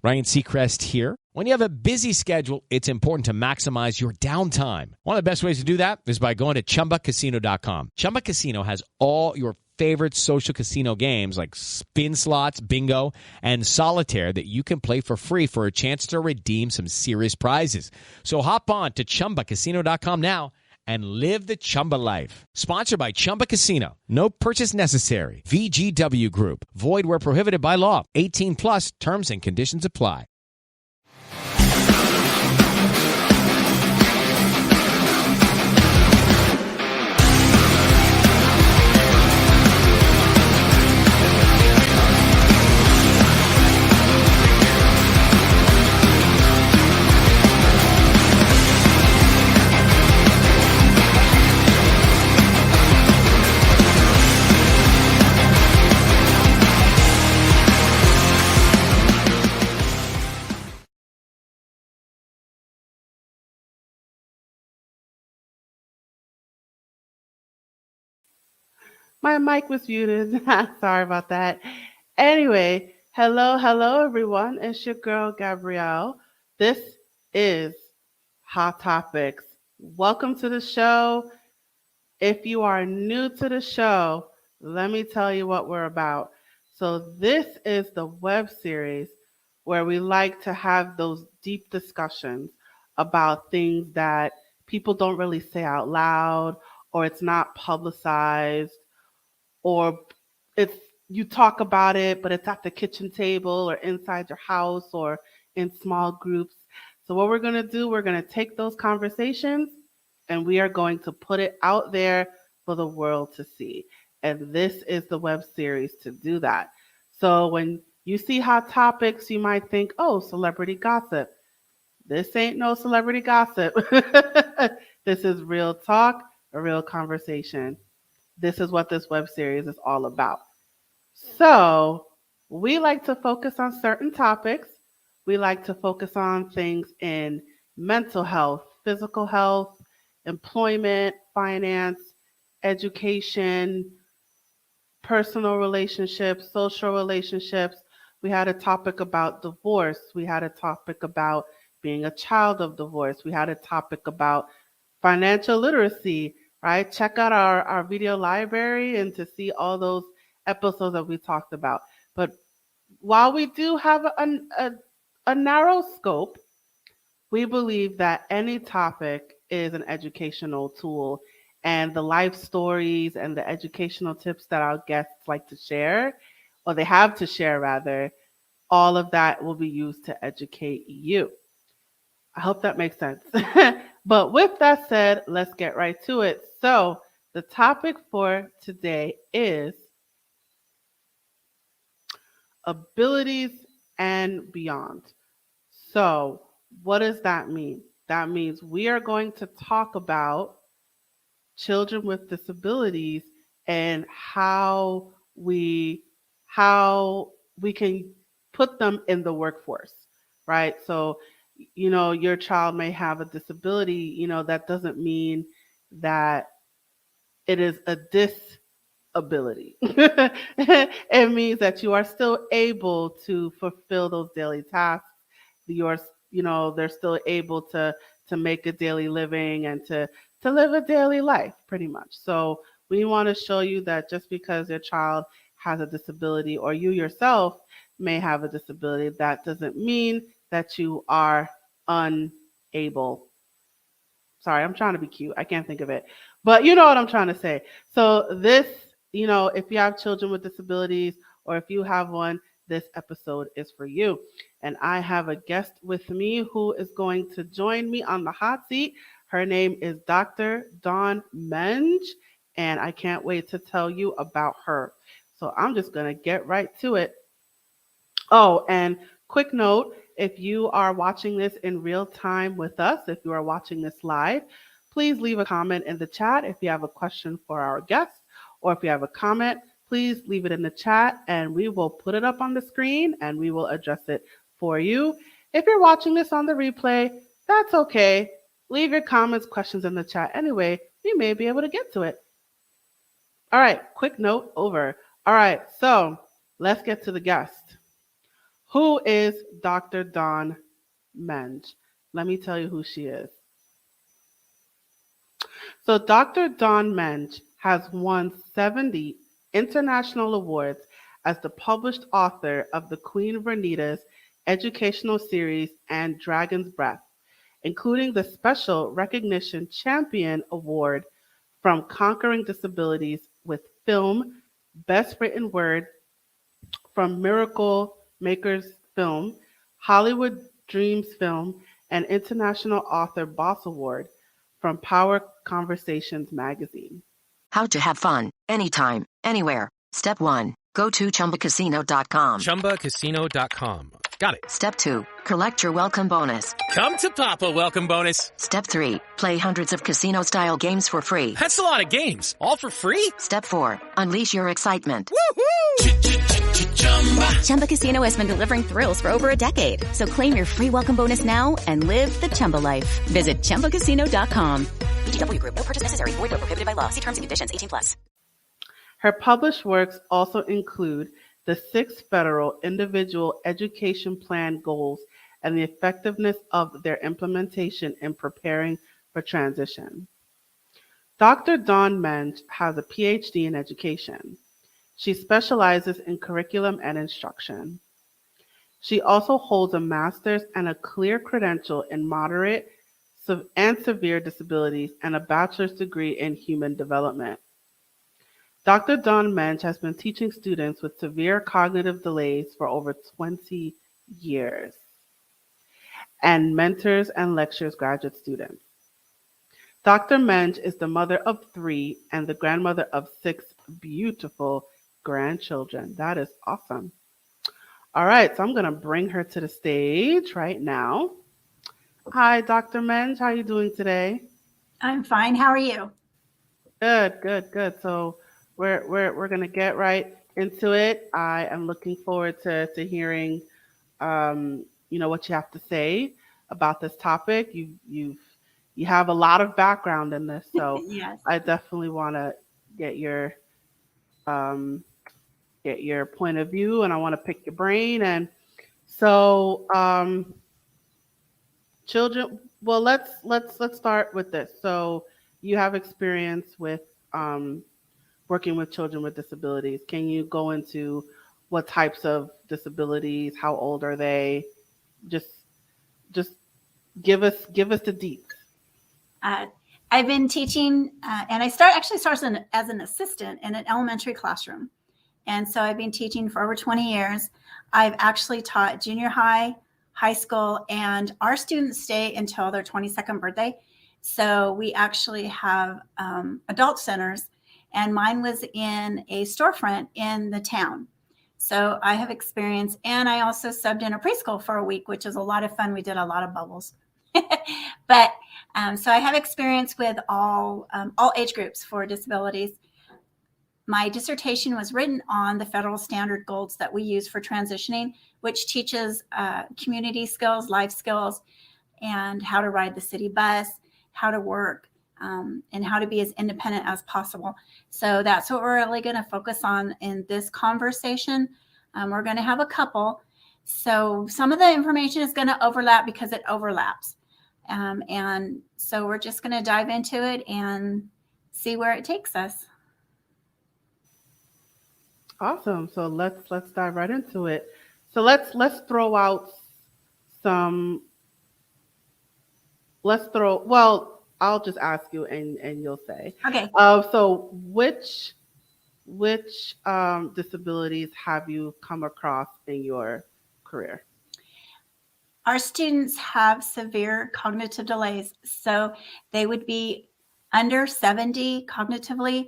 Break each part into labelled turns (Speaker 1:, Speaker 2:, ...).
Speaker 1: Ryan Seacrest here. When you have a busy schedule, it's important to maximize your downtime. One of the best ways to do that is by going to ChumbaCasino.com. Chumba Casino has all your favorite social casino games like spin slots, bingo, and solitaire that you can play for free for a chance to redeem some serious prizes. So hop on to ChumbaCasino.com now and live the Chumba life. Sponsored by Chumba Casino. No purchase necessary. VGW Group. Void where prohibited by law. 18 plus terms and conditions apply.
Speaker 2: My mic was muted. Sorry about that. Anyway, hello, everyone. It's your girl, Gabrielle. This is Hot Topics. Welcome to the show. If you are new to the show, let me tell you what we're about. So this is the web series where we like to have those deep discussions about things that people don't really say out loud, or it's not publicized, or it's you talk about it, but it's at the kitchen table or inside your house or in small groups. So what we're going to do, we're going to take those conversations and we are going to put it out there for the world to see. And this is the web series to do that. So when you see Hot Topics, you might think, oh, celebrity gossip. This ain't no celebrity gossip. This is real talk, a real conversation. This is what this web series is all about. So we like to focus on certain topics. We like to focus on things in mental health, physical health, employment, finance, education, personal relationships, social relationships. We had a topic about divorce. We had a topic about being a child of divorce. We had a topic about financial literacy, right? Check out our video library and to see all those episodes that we talked about. But while we do have a narrow scope, we believe that any topic is an educational tool, and the life stories and the educational tips that our guests like to share, or they have to share rather, all of that will be used to educate you. I hope that makes sense. But with that said, let's get right to it. So the topic for today is abilities and beyond. So what does that mean? That means we are going to talk about children with disabilities and how we can put them in the workforce, right? So your child may have a disability, that doesn't mean that it is a disability. It means that you are still able to fulfill those daily tasks. They're still able to make a daily living and to live a daily life, pretty much. So we want to show you that just because your child has a disability, or you yourself may have a disability, that doesn't mean that you are unable. Sorry, I'm trying to be cute. I can't think of it. But you know what I'm trying to say. So this, if you have children with disabilities, or if you have one, this episode is for you. And I have a guest with me who is going to join me on the hot seat. Her name is Dr. Dawn Menge, and I can't wait to tell you about her. So I'm just going to get right to it. Oh, and quick note, if you are watching this in real time with us, if you are watching this live, please leave a comment in the chat if you have a question for our guest, or if you have a comment, please leave it in the chat and we will put it up on the screen and we will address it for you. If you're watching this on the replay, that's okay. Leave your comments, questions in the chat. Anyway, we may be able to get to it. All right, quick note over. All right, so let's get to the guest. Who is Dr. Dawn Menge? Let me tell you who she is. So Dr. Dawn Menge has won 70 international awards as the published author of the Queen Vernita's educational series and Dragon's Breath, including the Special Recognition Champion Award from Conquering Disabilities with Film, Best Written Word from Miracle Makers Film, Hollywood Dreams Film, and International Author Boss Award from Power Conversations magazine.
Speaker 3: How to have fun, anytime, anywhere. Step 1. Go to ChumbaCasino.com.
Speaker 4: ChumbaCasino.com. Got it.
Speaker 3: Step 2. Collect your welcome bonus.
Speaker 4: Come to Papa welcome bonus.
Speaker 3: Step 3. Play hundreds of casino-style games for free.
Speaker 4: That's a lot of games. All for free?
Speaker 3: Step 4. Unleash your excitement.
Speaker 4: Woohoo!
Speaker 5: Chumba Casino has been delivering thrills for over a decade. So claim your free welcome bonus now and live the Chumba life. Visit ChumbaCasino.com.
Speaker 6: VGW Group. No purchase necessary. Void where prohibited by law. See terms and conditions. 18+.
Speaker 2: Her published works also include the 6 federal individual education plan goals and the effectiveness of their implementation in preparing for transition. Dr. Dawn Menge has a PhD in education. She specializes in curriculum and instruction. She also holds a master's and a clear credential in moderate and severe disabilities and a bachelor's degree in human development. Dr. Dawn Menge has been teaching students with severe cognitive delays for over 20 years and mentors and lectures graduate students. Dr. Menge is the mother of 3 and the grandmother of 6 beautiful grandchildren. That is awesome. All right, so I'm going to bring her to the stage right now. Hi, Dr. Menge. How are you doing today?
Speaker 7: I'm fine. How are you?
Speaker 2: Good. So we're going to get right into it. I am looking forward to hearing what you have to say about this topic. You have a lot of background in this, so
Speaker 7: Yes.
Speaker 2: I definitely want to get your point of view, and I want to pick your brain. And so children, well, let's start with this. So you have experience with working with children with disabilities. Can you go into what types of disabilities? How old are they? Just give us the deets.
Speaker 7: I've been teaching, and I started as an assistant in an elementary classroom. And so I've been teaching for over 20 years. I've actually taught junior high, high school, and our students stay until their 22nd birthday. So we actually have adult centers, and mine was in a storefront in the town. So I have experience, and I also subbed in a preschool for a week, which is a lot of fun. We did a lot of bubbles. But so I have experience with all age groups for disabilities. My dissertation was written on the federal standard goals that we use for transitioning, which teaches community skills, life skills, and how to ride the city bus, how to work, and how to be as independent as possible. So that's what we're really going to focus on in this conversation. We're going to have a couple. So some of the information is going to overlap because it overlaps. And so we're just going to dive into it and see where it takes us.
Speaker 2: Awesome. So let's dive right into it. So let's throw out some. Well, I'll just ask you, and you'll say.
Speaker 7: Okay.
Speaker 2: So which disabilities have you come across in your career?
Speaker 7: Our students have severe cognitive delays, so they would be under 70 cognitively,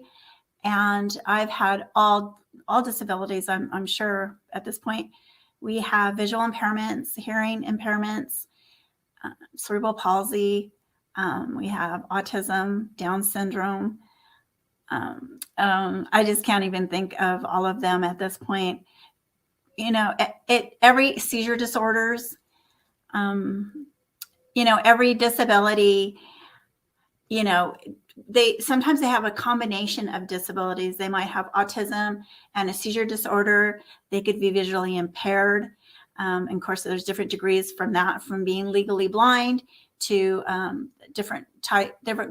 Speaker 7: and I've had all disabilities. I'm sure at this point. We have visual impairments, hearing impairments, cerebral palsy. We have autism, Down syndrome. I just can't even think of all of them at this point. Every seizure disorders. Every disability, sometimes they have a combination of disabilities. They might have autism and a seizure disorder. They could be visually impaired. And of course, there's different degrees from that, from being legally blind to different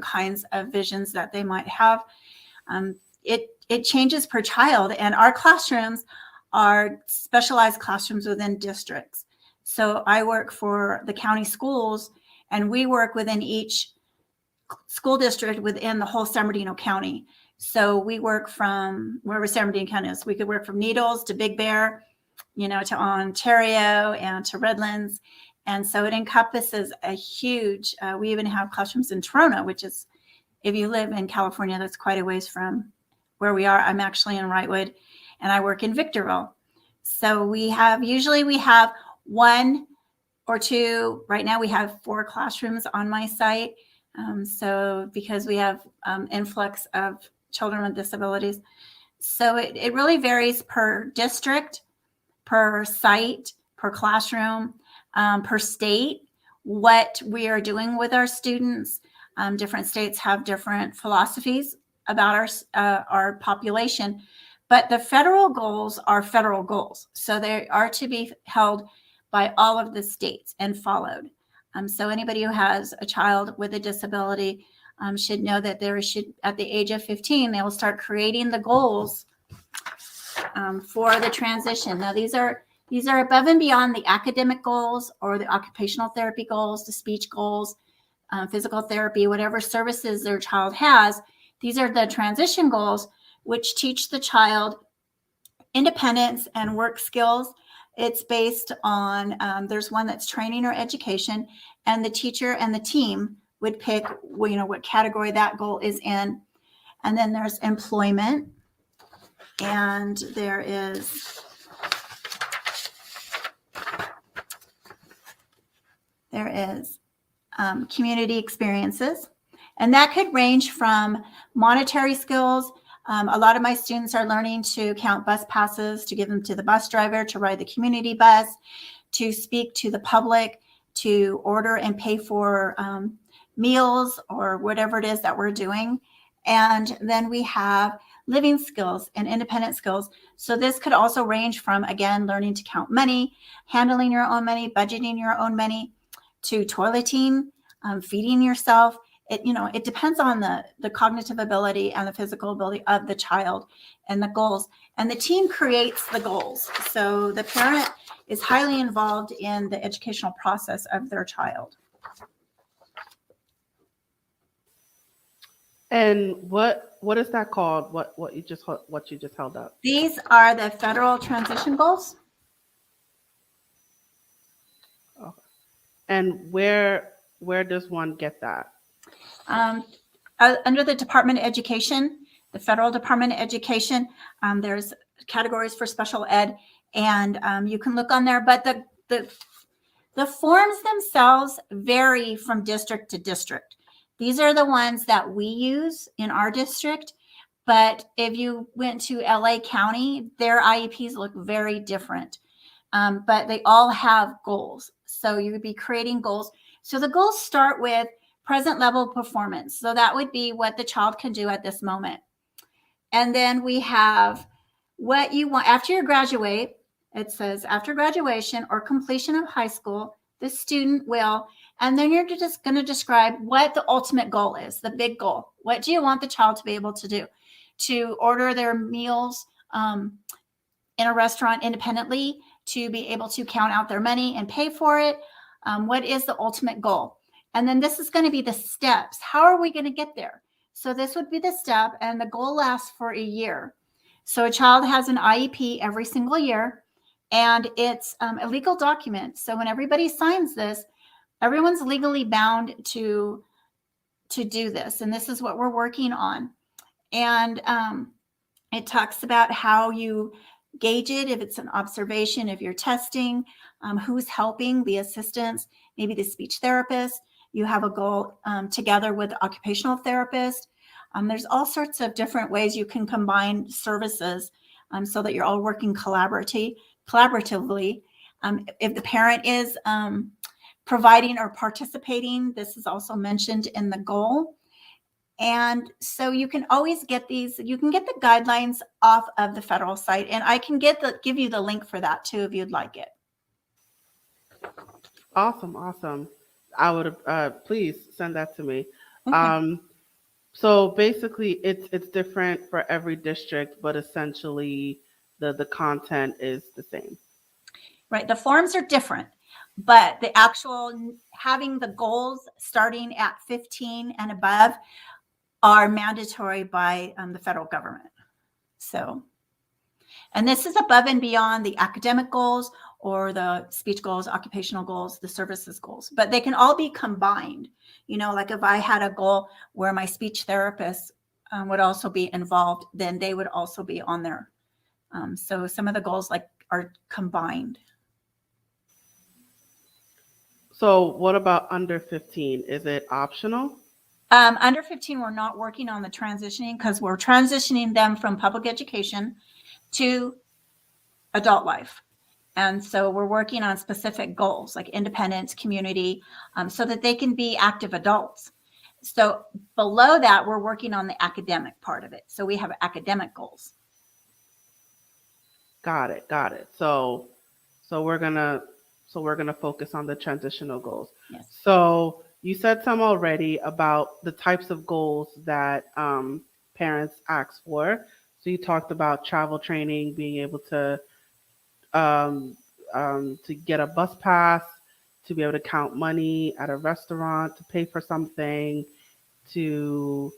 Speaker 7: kinds of visions that they might have. It changes per child, and our classrooms are specialized classrooms within districts. So I work for the county schools, and we work within each school district within the whole San Bernardino County. So we work from wherever San Bernardino County is. We could work from Needles to Big Bear, to Ontario and to Redlands. And so it encompasses a huge, we even have classrooms in Toronto, which is, if you live in California, that's quite a ways from where we are. I'm actually in Wrightwood, and I work in Victorville. So usually we have one or two. Right now we have 4 classrooms on my site. So because we have influx of children with disabilities. So it really varies per district, per site, per classroom, per state, what we are doing with our students. Different states have different philosophies about our population, but the federal goals are federal goals. So they are to be held by all of the states and followed. So anybody who has a child with a disability should know that at the age of 15, they will start creating the goals for the transition. Now, these are above and beyond the academic goals or the occupational therapy goals, the speech goals, physical therapy, whatever services their child has. These are the transition goals, which teach the child independence and work skills. It's based on, there's one that's training or education, and the teacher and the team would pick, what category that goal is in. And then there's employment, and there is community experiences. And that could range from monetary skills. A lot of my students are learning to count bus passes, to give them to the bus driver, to ride the community bus, to speak to the public, to order and pay for meals or whatever it is that we're doing. And then we have living skills and independent skills. So this could also range from, again, learning to count money, handling your own money, budgeting your own money, to toileting, feeding yourself. It depends on the cognitive ability and the physical ability of the child and the goals. And the team creates the goals. So the parent is highly involved in the educational process of their child.
Speaker 2: And what is that called? What you just held up?
Speaker 7: These are the federal transition goals.
Speaker 2: Okay. And where does one get that?
Speaker 7: Under the Department of Education, the Federal Department of Education, there's categories for special ed, and you can look on there. But the forms themselves vary from district to district. These are the ones that we use in our district. But if you went to LA County, their IEPs look very different. But they all have goals. So you would be creating goals. So the goals start with present level performance. So that would be what the child can do at this moment. And then we have what you want after you graduate. It says after graduation or completion of high school, the student will, and then you're just going to describe what the ultimate goal is, the big goal. What do you want the child to be able to do? To order their meals in a restaurant independently, to be able to count out their money and pay for it. What is the ultimate goal? And then this is going to be the steps. How are we going to get there? So this would be the step, and the goal lasts for a year. So a child has an IEP every single year, and it's a legal document. So when everybody signs this, everyone's legally bound to do this. And this is what we're working on. And it talks about how you gauge it, if it's an observation, if you're testing, who's helping, the assistants, maybe the speech therapist. You have a goal together with the occupational therapist. There's all sorts of different ways you can combine services so that you're all working collaboratively. If the parent is providing or participating, this is also mentioned in the goal. And so you can always get these, you can get the guidelines off of the federal site, and I can give you the link for that too if you'd like it.
Speaker 2: Awesome, awesome. I would please send that to me.
Speaker 7: Okay.
Speaker 2: Um, so basically, it's different for every district, but essentially the content is the same.
Speaker 7: Right. The forms are different, but the actual having the goals starting at 15 and above are mandatory by the federal government. So, and this is above and beyond the academic goals or the speech goals, occupational goals, the services goals, but they can all be combined. Like if I had a goal where my speech therapist would also be involved, then they would also be on there. So some of the goals are combined.
Speaker 2: So what about under 15? Is it optional?
Speaker 7: Under 15, we're not working on the transitioning because we're transitioning them from public education to adult life. And so we're working on specific goals like independence, community, so that they can be active adults. So below that, we're working on the academic part of it. So we have academic goals.
Speaker 2: Got it. Got it. So we're gonna focus on the transitional goals.
Speaker 7: Yes.
Speaker 2: So you said some already about the types of goals that parents ask for. So you talked about travel training, being able to get a bus pass, to be able to count money at a restaurant, to pay for something, to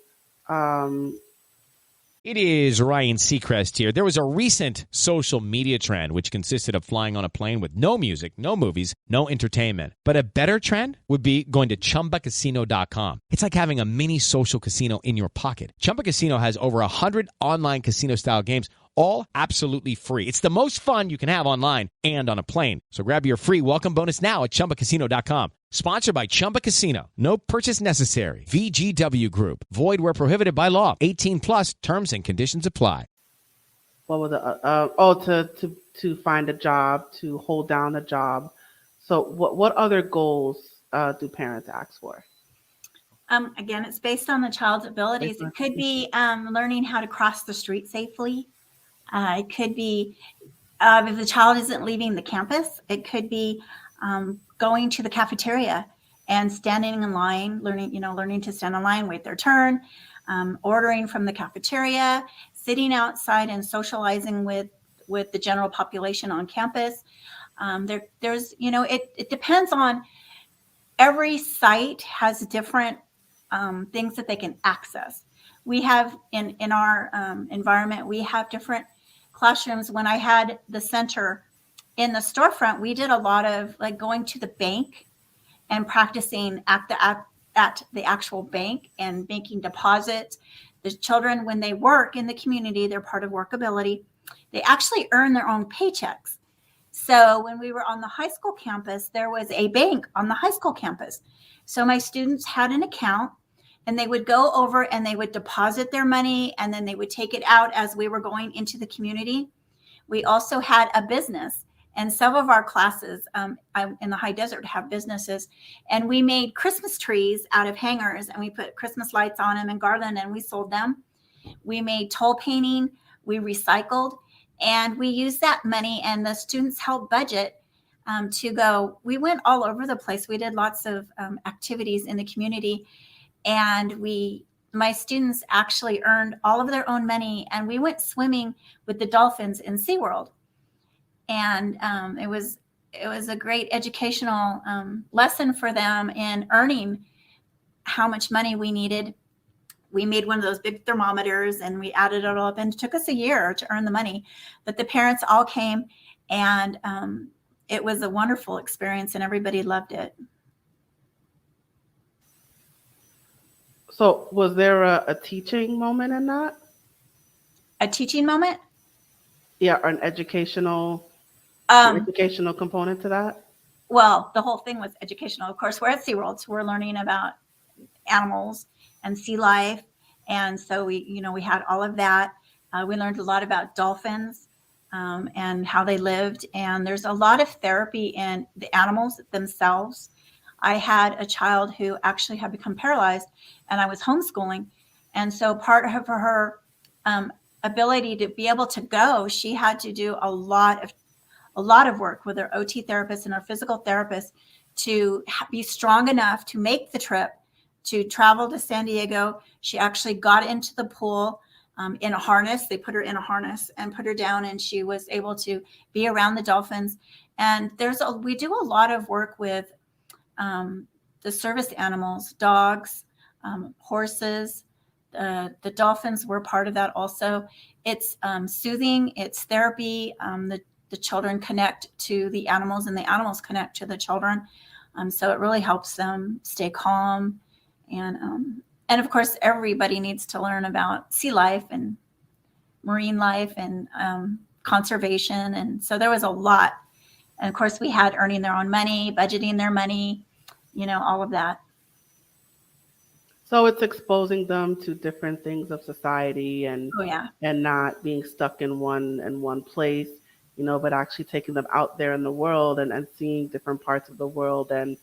Speaker 1: It is Ryan Seacrest here. There was a recent social media trend which consisted of flying on a plane with no music, no movies, no entertainment. But a better trend would be going to ChumbaCasino.com. It's like having a mini social casino in your pocket. Chumba Casino has over 100 online casino-style games, all absolutely free. It's the most fun you can have online and on a plane. So grab your free welcome bonus now at ChumbaCasino.com. Sponsored by Chumba Casino. No purchase necessary. VGW Group. Void where prohibited by law. 18 plus. Terms and conditions apply.
Speaker 2: what was it? To find a job, to hold down a job. So what other goals do parents ask for?
Speaker 7: Again, it's based on the child's abilities. It could be learning how to cross the street safely. It could be if the child isn't leaving the campus, it could be going to the cafeteria and standing in line, learning to stand in line, wait their turn, ordering from the cafeteria, sitting outside and socializing with the general population on campus. It depends on, every site has different things that they can access. We have in our environment, we have different classrooms. When I had the center in the storefront, we did a lot of going to the bank and practicing at the actual bank and making deposits. The children, when they work in the community, they're part of workability. They actually earn their own paychecks. So when we were on the high school campus, there was a bank on the high school campus. So my students had an account and they would go over and they would deposit their money and then they would take it out as we were going into the community. We also had a business, and some of our classes in the high desert have businesses, and we made Christmas trees out of hangers and we put Christmas lights on them and garland and we sold them. We made toll painting, we recycled, and we used that money, and the students helped budget to go. We went all over the place. We did lots of activities in the community, and my students actually earned all of their own money, and we went swimming with the dolphins in SeaWorld. And it was a great educational lesson for them in earning how much money we needed. We made one of those big thermometers and we added it all up, and it took us a year to earn the money. But the parents all came, and it was a wonderful experience and everybody loved it.
Speaker 2: So was there a teaching moment in that?
Speaker 7: A teaching moment?
Speaker 2: Yeah, or an educational component to that?
Speaker 7: Well, the whole thing was educational. Of course, we're at SeaWorld, so we're learning about animals and sea life. And so we had all of that. We learned a lot about dolphins and how they lived. And there's a lot of therapy in the animals themselves. I had a child who actually had become paralyzed, and I was homeschooling. And so part of her ability to be able to go, she had to do a lot a lot of work with our OT therapists and our physical therapists to be strong enough to make the trip, to travel to San Diego. She actually got into the pool in a harness. They put her in a harness and put her down, and she was able to be around the dolphins. And we do a lot of work with the service animals, dogs, horses. The dolphins were part of that also. It's soothing, it's therapy. The children connect to the animals and the animals connect to the children. So it really helps them stay calm. And of course, everybody needs to learn about sea life and marine life and conservation. And so there was a lot. And of course, we had earning their own money, budgeting their money, all of that.
Speaker 2: So it's exposing them to different things of society and and not being stuck in one place, but actually taking them out there in the world and seeing different parts of the world and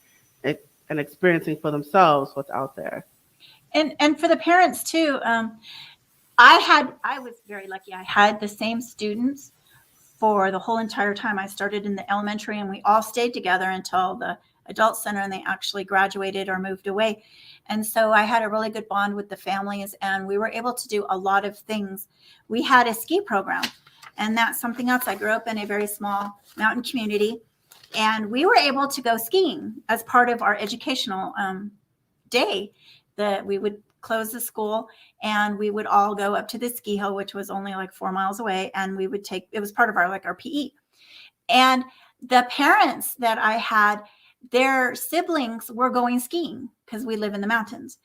Speaker 2: experiencing for themselves what's out there.
Speaker 7: And for the parents too, I was very lucky. I had the same students for the whole entire time. I started in the elementary, and we all stayed together until the adult center, and they actually graduated or moved away. And so I had a really good bond with the families, and we were able to do a lot of things. We had a ski program, and that's something else. I grew up in a very small mountain community, and we were able to go skiing as part of our educational day. That we would close the school and we would all go up to the ski hill, which was only like 4 miles away. And we would it was part of our PE. And the parents that I had, their siblings were going skiing because we live in the mountains,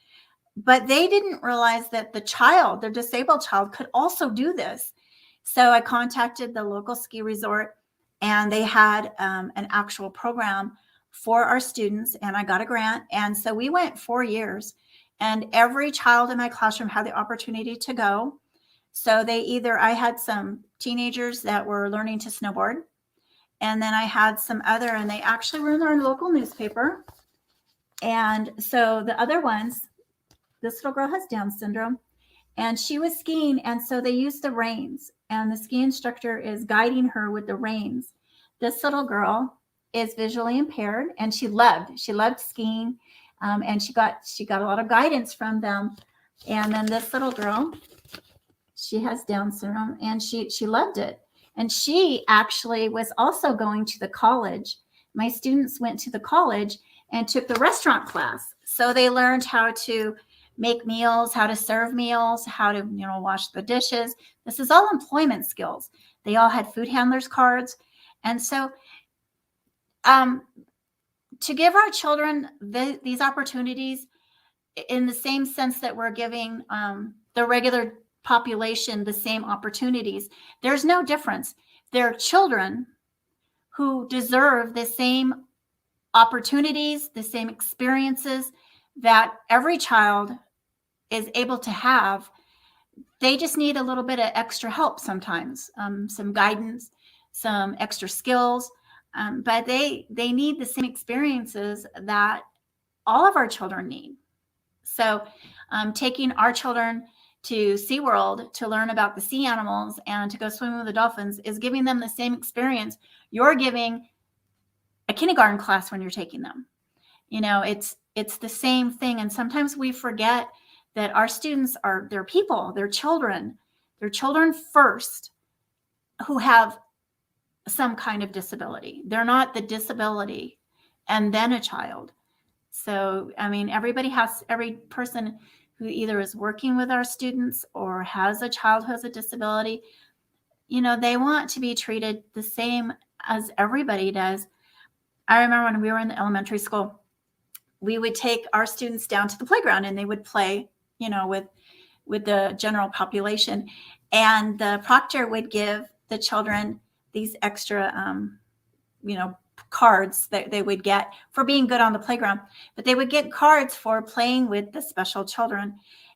Speaker 7: but they didn't realize that their disabled child could also do this. So I contacted the local ski resort, and they had an actual program for our students, and I got a grant. And so we went 4 years. And every child in my classroom had the opportunity to go. So I had some teenagers that were learning to snowboard. And then I had some and they actually were in our local newspaper. And so the other ones, this little girl has Down syndrome, and she was skiing. And so they used the reins, and the ski instructor is guiding her with the reins. This little girl is visually impaired, and she loved skiing. And she got a lot of guidance from them. And then this little girl, she has Down syndrome, and she loved it. And she actually was also going to the college. My students went to the college and took the restaurant class. So they learned how to make meals, how to serve meals, how to, wash the dishes. This is all employment skills. They all had food handlers cards. And so, to give our children these opportunities in the same sense that we're giving the regular population the same opportunities, there's no difference. They're children who deserve the same opportunities, the same experiences that every child is able to have. They just need a little bit of extra help sometimes, some guidance, some extra skills. But they need the same experiences that all of our children need. So taking our children to SeaWorld to learn about the sea animals and to go swimming with the dolphins is giving them the same experience you're giving a kindergarten class when you're taking them. It's the same thing. And sometimes we forget that our students they're people, they're children first who have some kind of disability. They're not the disability and then a child. So, every person who either is working with our students or has a child who has a disability, they want to be treated the same as everybody does. I remember when we were in the elementary school, we would take our students down to the playground and they would play, with the general population. And the proctor would give the children these extra, cards that they would get for being good on the playground, but they would get cards for playing with the special children.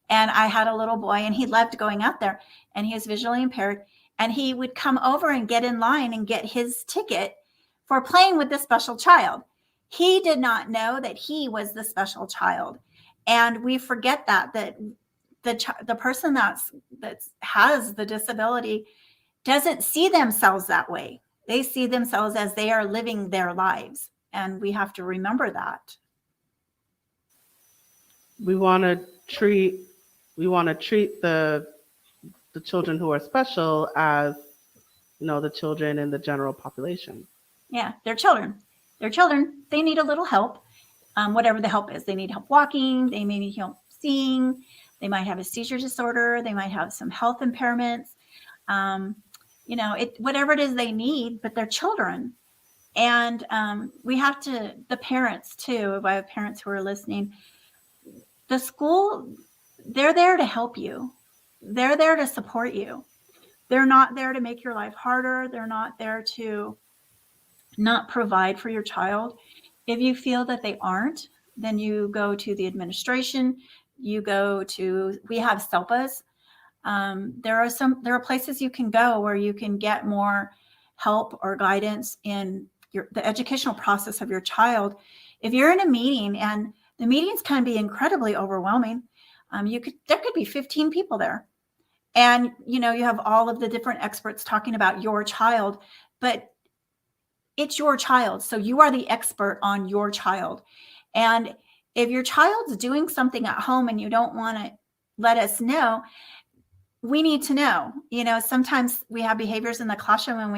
Speaker 7: And I had a little boy, and he loved going out there, and he was visually impaired, and he would come over and get in line and get his ticket for playing with the special child. He did not know that he was the special child. And we forget that the person that has the disability doesn't see themselves that way. They see themselves as they are living their lives. And we have to remember that.
Speaker 2: We want to treat the children who are special as, the children in the general population.
Speaker 7: Yeah, they're children. They're children. They need a little help, whatever the help is. They need help walking. They may need help seeing. They might have a seizure disorder. They might have some health impairments. Whatever it is they need, but they're children. And we have to, the parents too, if I have parents who are listening, the school, they're there to help you. They're there to support you. They're not there to make your life harder. They're not there to not provide for your child. If you feel that they aren't, then you go to the administration. We have SELPAs. There are places you can go where you can get more help or guidance in the educational process of your child. If you're in a meeting, and the meetings can be incredibly overwhelming, there could be 15 people there, and you have all of the different experts talking about your child, but it's your child, so you are the expert on your child. And if your child's doing something at home and you don't want to let us know, we need to know. Sometimes we have behaviors in the classroom and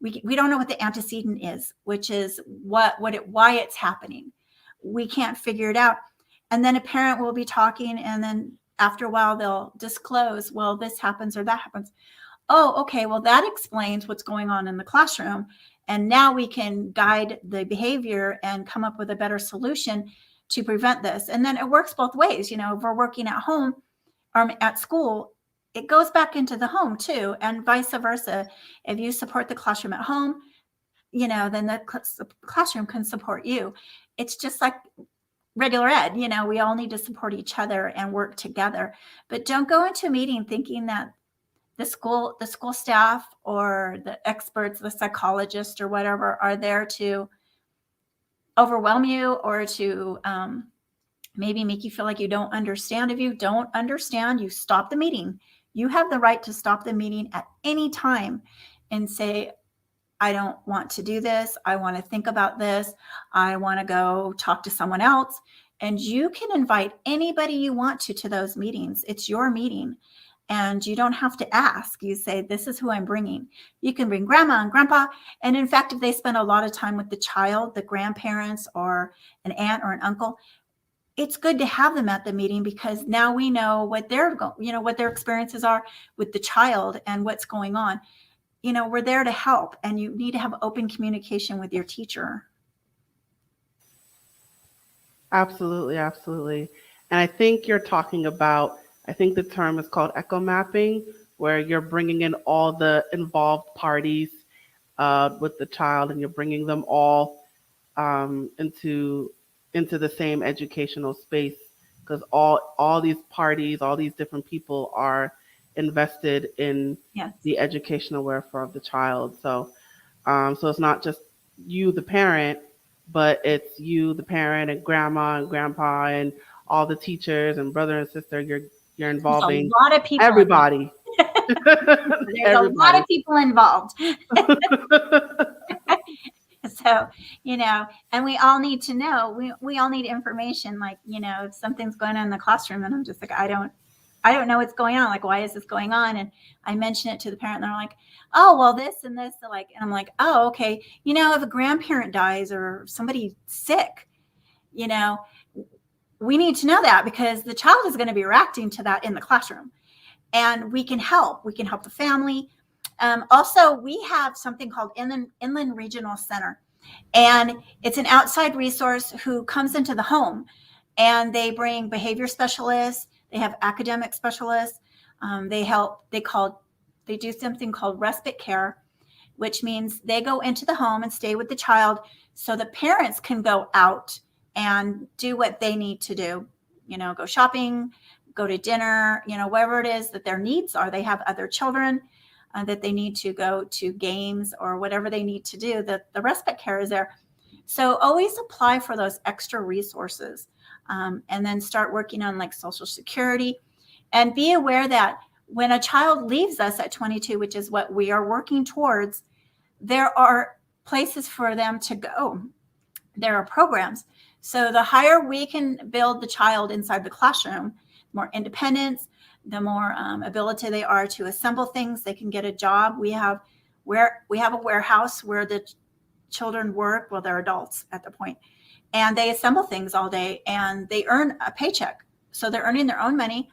Speaker 7: we don't know what the antecedent is, which is why it's happening. We can't figure it out. And then a parent will be talking, and then after a while they'll disclose, well, this happens or that happens. Oh, okay, well, that explains what's going on in the classroom. And now we can guide the behavior and come up with a better solution to prevent this. And then it works both ways. If we're working at home or at school, it goes back into the home too, and vice versa. If you support the classroom at home, then the classroom can support you. It's just like regular ed. We all need to support each other and work together. But don't go into a meeting thinking that the school staff or the experts, the psychologist or whatever, are there to overwhelm you or to maybe make you feel like you don't understand. If you don't understand, you stop the meeting. You have the right to stop the meeting at any time and say, I don't want to do this. I want to think about this. I want to go talk to someone else. And you can invite anybody you want to those meetings. It's your meeting. And you don't have to ask. You say, this is who I'm bringing. You can bring grandma and grandpa. And in fact, if they spend a lot of time with the child, the grandparents or an aunt or an uncle, it's good to have them at the meeting, because now we know what what their experiences are with the child and what's going on. We're there to help, and you need to have open communication with your teacher.
Speaker 2: Absolutely, absolutely. And I think you're talking about, I think the term is called echo mapping, where you're bringing in all the involved parties with the child, and you're bringing them all into the same educational space, because all these parties, all these different people are invested in the educational welfare of the child. So it's not just you, the parent, but it's you, the parent, and grandma and grandpa and all the teachers and brother and sister. You're involving
Speaker 7: a lot of people.
Speaker 2: Everybody.
Speaker 7: There's a lot of people involved. So, and we all need to know, we all need information. Like, if something's going on in the classroom and I'm just like, I don't know what's going on. Like, why is this going on? And I mention it to the parent and they're like, oh, well, this and this. And I'm like, oh, okay. If a grandparent dies or somebody's sick, we need to know that, because the child is going to be reacting to that in the classroom, and we can help. We can help the family. Also, we have something called Inland Regional Center, and it's an outside resource who comes into the home, and they bring behavior specialists. They have academic specialists. They do something called respite care, which means they go into the home and stay with the child, so the parents can go out and do what they need to do, go shopping, go to dinner, whatever it is that their needs are. They have other children that they need to go to games or whatever they need to do. The respite care is there. So always apply for those extra resources, and then start working on like Social Security, and be aware that when a child leaves us at 22, which is what we are working towards, there are places for them to go. There are programs. So the higher we can build the child inside the classroom, more independence, the more ability they are to assemble things. They can get a job. We have a warehouse where the children work. Well, they're adults at the point, and they assemble things all day, and they earn a paycheck. So they're earning their own money,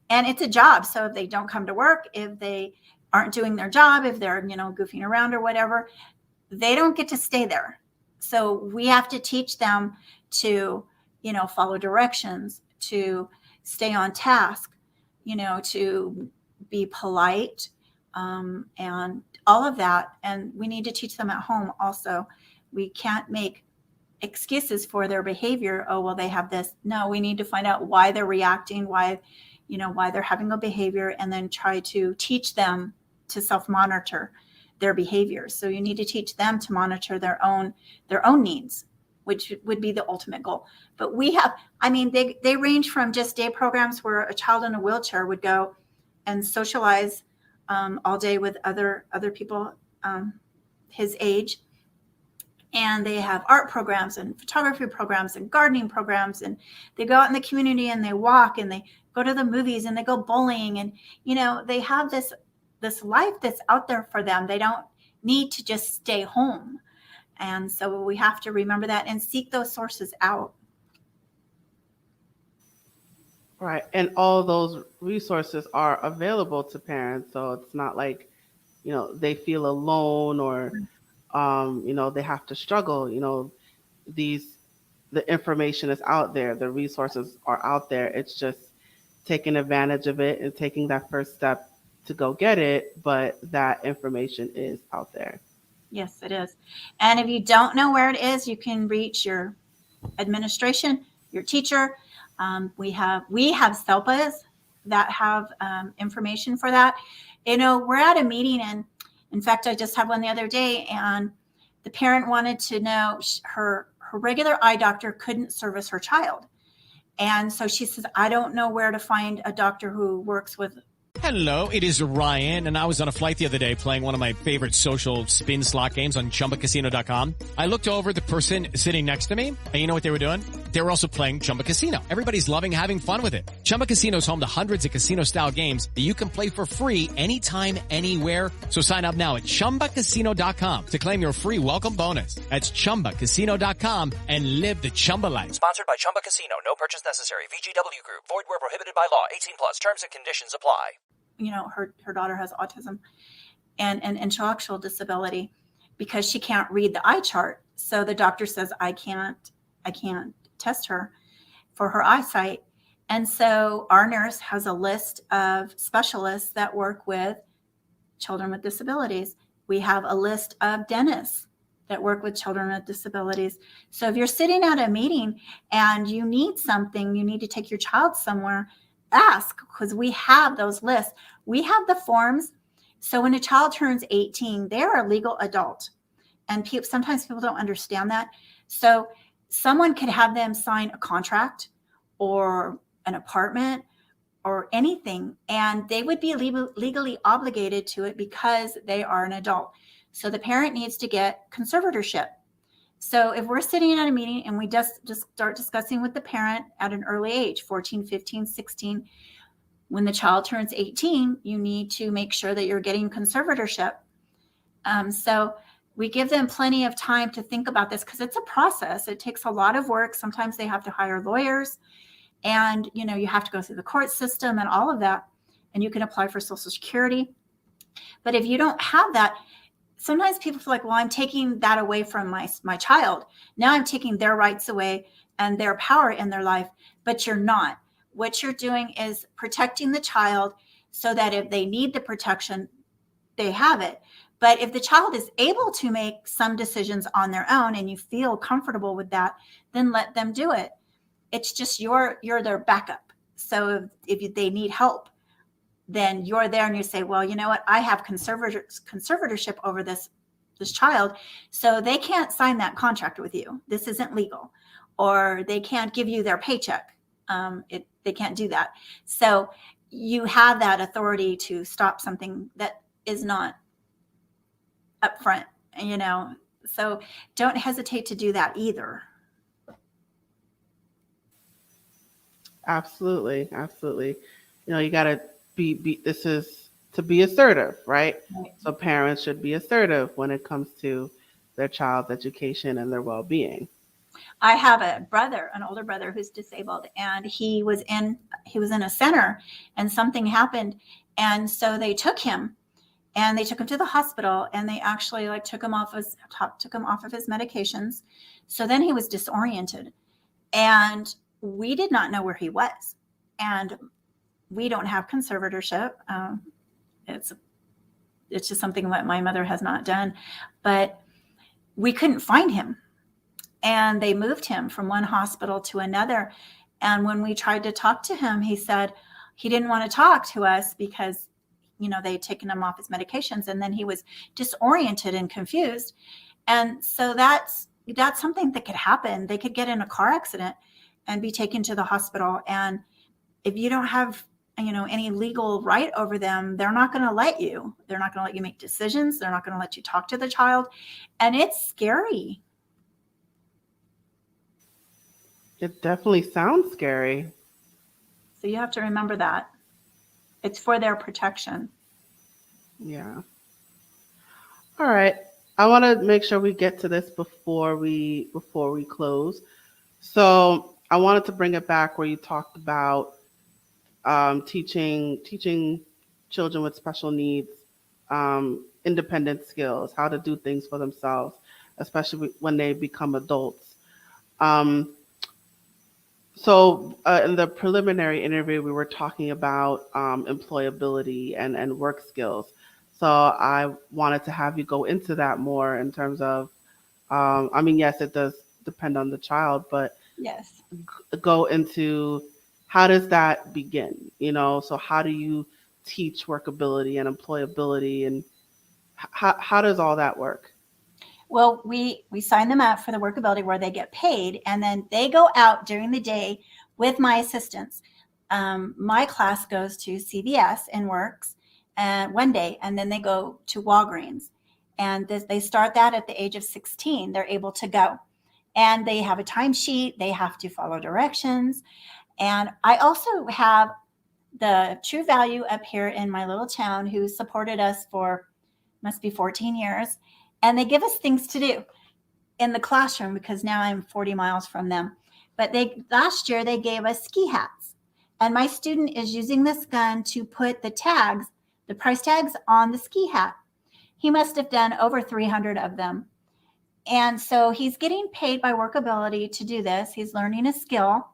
Speaker 7: and it's a job. So if they don't come to work, if they aren't doing their job, if they're, goofing around or whatever, they don't get to stay there. So we have to teach them to, follow directions, to stay on task, to be polite, and all of that. And we need to teach them at home also. We can't make excuses for their behavior. Oh, well, they have this. No, we need to find out why they're reacting, why they're having a behavior, and then try to teach them to self-monitor their behaviors. So you need to teach them to monitor their own needs, which would be the ultimate goal. But we have, they range from just day programs where a child in a wheelchair would go and socialize all day with other people his age. And they have art programs and photography programs and gardening programs. And they go out in the community and they walk and they go to the movies and they go bowling. And, they have this life that's out there for them. They don't need to just stay home. And so we have to remember that and seek those sources out.
Speaker 2: Right. And all those resources are available to parents. So it's not like, they feel alone or, they have to struggle. The information is out there. The resources are out there. It's just taking advantage of it and taking that first step to go get it. But that information is out there.
Speaker 7: Yes, it is. And if you don't know where it is, you can reach your administration, your teacher. We have SELPAs that have information for that. We're at a meeting, and in fact, I just had one the other day, and the parent wanted to know her regular eye doctor couldn't service her child. And so she says, I don't know where to find a doctor who works with.
Speaker 1: Hello, it is Ryan, and I was on a flight the other day playing one of my favorite social spin slot games on ChumbaCasino.com. I looked over the person sitting next to me, and you know what they were doing? They were also playing Chumba Casino. Everybody's loving having fun with it. Chumba Casino is home to hundreds of casino-style games that you can play for free anytime, anywhere. So sign up now at ChumbaCasino.com to claim your free welcome bonus. That's ChumbaCasino.com and live the Chumba life.
Speaker 6: Sponsored by Chumba Casino. No purchase necessary. VGW Group. Void where prohibited by law. 18 plus. Terms and conditions apply.
Speaker 7: Her daughter has autism and intellectual disability because she can't read the eye chart. So the doctor says, I can't test her for her eyesight. And so our nurse has a list of specialists that work with children with disabilities. We have a list of dentists that work with children with disabilities. So if you're sitting at a meeting and you need something, you need to take your child somewhere, ask, because we have those lists. We have the forms. So when a child turns 18, they're a legal adult. And sometimes people don't understand that. So someone could have them sign a contract or an apartment or anything, and they would be legally obligated to it because they are an adult. So the parent needs to get conservatorship. So if we're sitting at a meeting and we just start discussing with the parent at an early age, 14, 15, 16, when the child turns 18, you need to make sure that you're getting conservatorship. So we give them plenty of time to think about this because it's a process. It takes a lot of work. Sometimes they have to hire lawyers, and you have to go through the court system and all of that. And you can apply for Social Security. But if you don't have that, sometimes people feel like, well, I'm taking that away from my child. Now I'm taking their rights away and their power in their life, but you're not. What you're doing is protecting the child so that if they need the protection, they have it. But if the child is able to make some decisions on their own and you feel comfortable with that, then let them do it. It's just you're their backup. So if they need help, then you're there and you say, well, you know what? I have conservatorship over this child. So they can't sign that contract with you. This isn't legal. Or they can't give you their paycheck. They can't do that. So you have that authority to stop something that is not upfront So don't hesitate to do that either.
Speaker 2: Absolutely. Absolutely. You got to this is to be assertive, right?
Speaker 7: Right.
Speaker 2: So parents should be assertive when it comes to their child's education and their well-being.
Speaker 7: I have an older brother who's disabled, and he was in a center, and something happened, and so they took him to the hospital, and they actually took him off of his medications. So then he was disoriented, and we did not know where he was, and we don't have conservatorship. It's just something that my mother has not done, but we couldn't find him. And they moved him from one hospital to another. And when we tried to talk to him, he said he didn't want to talk to us because, they'd taken him off his medications, and then he was disoriented and confused. And so that's something that could happen. They could get in a car accident and be taken to the hospital. And if you don't have, any legal right over them, they're not going to let you. They're not going to let you make decisions. They're not going to let you talk to the child. And it's scary.
Speaker 2: It definitely sounds scary.
Speaker 7: So you have to remember that. It's for their protection.
Speaker 2: Yeah. All right. I want to make sure we get to this before we close. So I wanted to bring it back where you talked about teaching children with special needs independent skills, how to do things for themselves, especially when they become adults. So in the preliminary interview, we were talking about employability and work skills. So I wanted to have you go into that more in terms of, yes, it does depend on the child, but
Speaker 7: yes,
Speaker 2: go into how does that begin? So how do you teach workability and employability, and how does all that work?
Speaker 7: Well, we sign them up for the workability where they get paid, and then they go out during the day with my assistants. My class goes to CVS and works one day, and then they go to Walgreens. And they start that at the age of 16. They're able to go. And they have a timesheet. They have to follow directions. And I also have the True Value up here in my little town who supported us for must be 14 years. And they give us things to do in the classroom because now I'm 40 miles from them. But last year they gave us ski hats. And my student is using this gun to put the price tags on the ski hat. He must have done over 300 of them. And so he's getting paid by workability to do this. He's learning a skill.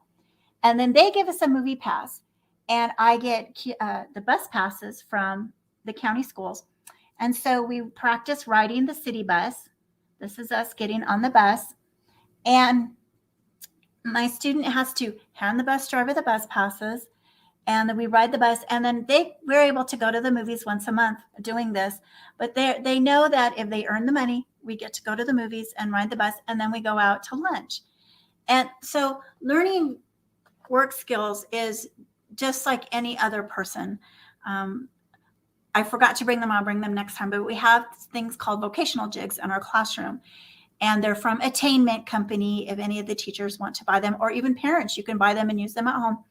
Speaker 7: And then they give us a movie pass. And I get the bus passes from the county schools. And so we practice riding the city bus. This is us getting on the bus. And my student has to hand the bus driver the bus passes. And then we ride the bus. And then we're able to go to the movies once a month doing this. But they know that if they earn the money, we get to go to the movies and ride the bus. And then we go out to lunch. And so learning work skills is just like any other person. I forgot to bring them. I'll bring them next time. But we have things called vocational jigs in our classroom. And they're from Attainment Company, if any of the teachers want to buy them, or even parents, you can buy them and use them at home.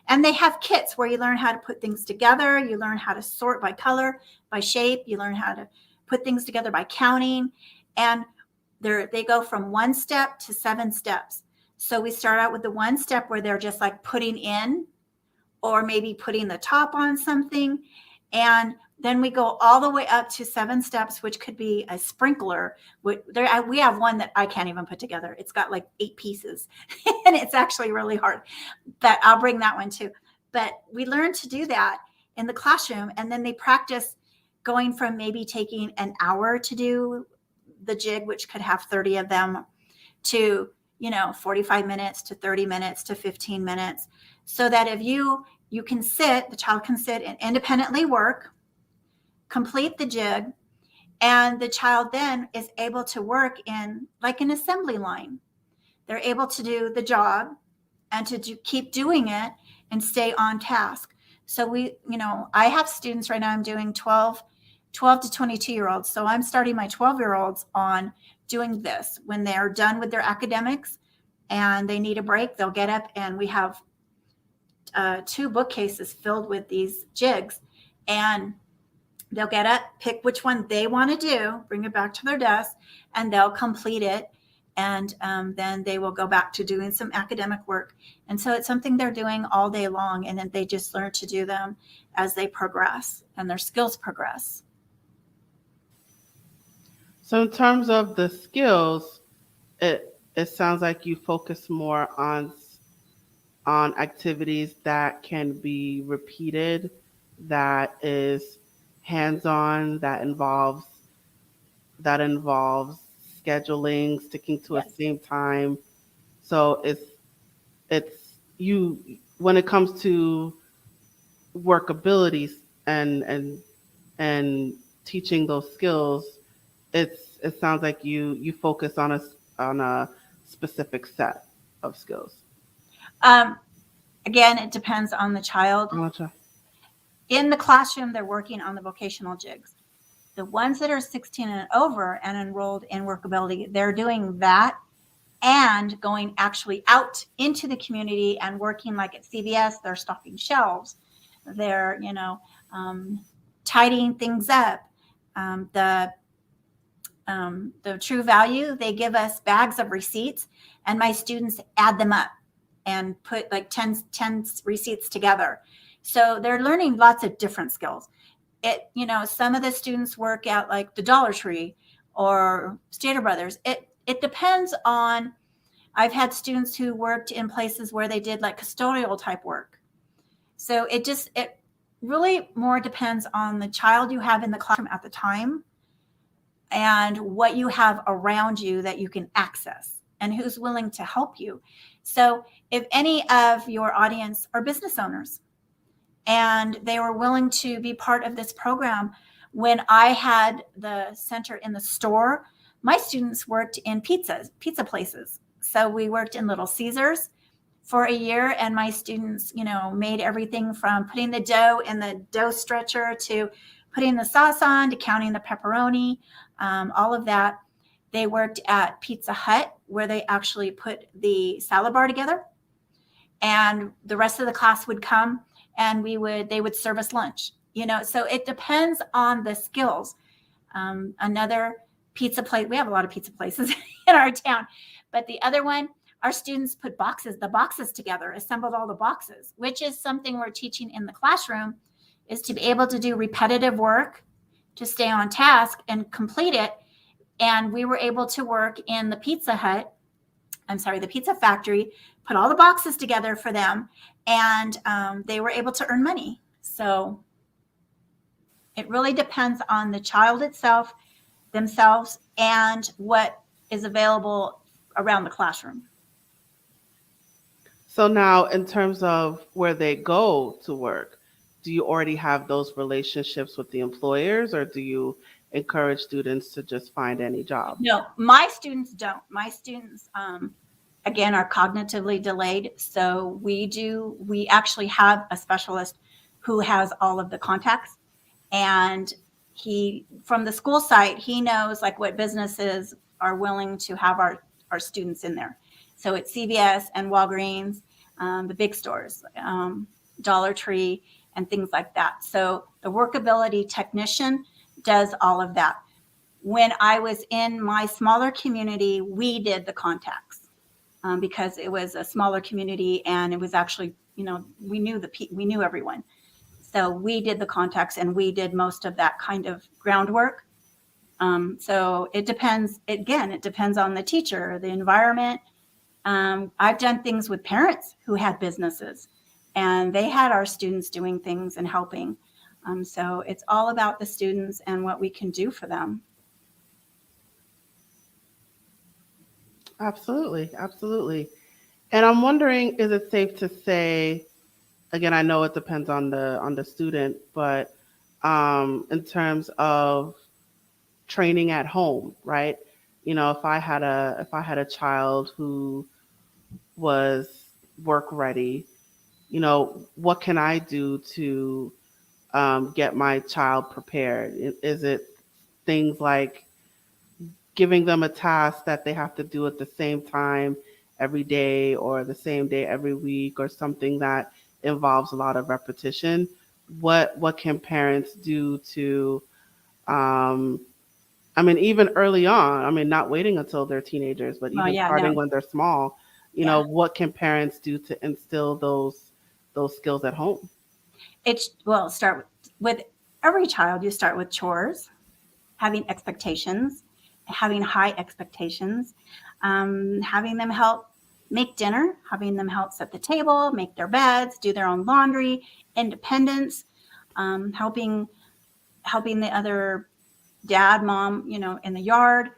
Speaker 7: And they have kits where you learn how to put things together. You learn how to sort by color, by shape. You learn how to put things together by counting. And they go from 1 step to 7 steps. So we start out with the 1 step where they're just like putting in or maybe putting the top on something. And then we go all the way up to 7 steps, which could be a sprinkler. We have one that I can't even put together. It's got like 8 pieces and it's actually really hard, but I'll bring that one too. But we learn to do that in the classroom. And then they practice going from maybe taking an hour to do the jig, which could have 30 of them, to 45 minutes to 30 minutes to 15 minutes, so that if the child can sit and independently work, complete the jig, and the child then is able to work in like an assembly line. They're able to do the job and to keep doing it and stay on task. So I have students right now, I'm doing 12 12 to 22-year-olds. So I'm starting my 12-year-olds on doing this. When they're done with their academics and they need a break, they'll get up, and we have 2 bookcases filled with these jigs, and they'll get up, pick which one they want to do, bring it back to their desk, and they'll complete it. And then they will go back to doing some academic work. And so it's something they're doing all day long, and then they just learn to do them as they progress and their skills progress.
Speaker 2: So in terms of the skills, it sounds like you focus more on activities that can be repeated, that is hands-on, that involves scheduling, sticking to a same time. So it's you when it comes to workability and teaching those skills, it sounds like you focus on a specific set of skills.
Speaker 7: Again, it depends on the child.
Speaker 2: Gotcha.
Speaker 7: In the classroom, they're working on the vocational jigs. The ones that are 16 and over and enrolled in workability, they're doing that and going actually out into the community and working, like at CVS, they're stocking shelves. They're, tidying things up. The True Value, they give us bags of receipts, and my students add them up and put like 10 receipts together. So they're learning lots of different skills. Some of the students work at like the Dollar Tree or Stater Brothers. It depends on, I've had students who worked in places where they did like custodial type work. So it really more depends on the child you have in the classroom at the time and what you have around you that you can access and who's willing to help you. So if any of your audience are business owners and they were willing to be part of this program, when I had the center in the store, my students worked in pizza places. So we worked in Little Caesars for a year, and my students, made everything from putting the dough in the dough stretcher to putting the sauce on to counting the pepperoni, all of that. They worked at Pizza Hut, where they actually put the salad bar together, and the rest of the class would come and they would serve us lunch. So it depends on the skills. Another pizza place, we have a lot of pizza places in our town, but the other one, our students put the boxes together, assembled all the boxes, which is something we're teaching in the classroom, is to be able to do repetitive work, to stay on task and complete it. And we were able to work in the Pizza Factory, put all the boxes together for them, and they were able to earn money. So it really depends on the child themselves, and what is available around the classroom.
Speaker 2: So now, in terms of where they go to work, do you already have those relationships with the employers, or do you encourage students to just find any job?
Speaker 7: No, my students don't. My students, again, are cognitively delayed. So we actually have a specialist who has all of the contacts, and from the school site, he knows like what businesses are willing to have our students in there. So it's CVS and Walgreens, the big stores, Dollar Tree, and things like that. So the workability technician does all of that. When I was in my smaller community, we did the contacts because it was a smaller community, and it was actually, we knew everyone. So we did the contacts, and we did most of that kind of groundwork. So it depends. Again, it depends on the teacher, the environment. I've done things with parents who had businesses, and they had our students doing things and helping. So it's all about the students and what we can do for them.
Speaker 2: Absolutely. Absolutely. And I'm wondering, is it safe to say, again, I know it depends on the student, but in terms of training at home, right? If I had a child who was work ready, what can I do to get my child prepared? Is it things like giving them a task that they have to do at the same time every day or the same day every week, or something that involves a lot of repetition? What can parents do to, um, I mean, even early on, I mean, not waiting until they're teenagers, but
Speaker 7: Oh
Speaker 2: even
Speaker 7: yeah,
Speaker 2: starting
Speaker 7: no,
Speaker 2: when they're small,
Speaker 7: yeah.
Speaker 2: what can parents do to instill those skills at home?
Speaker 7: It's well, start with every child. You start with chores, having expectations, having high expectations, having them help make dinner, having them help set the table, make their beds, do their own laundry, independence, helping the other dad, mom, in the yard,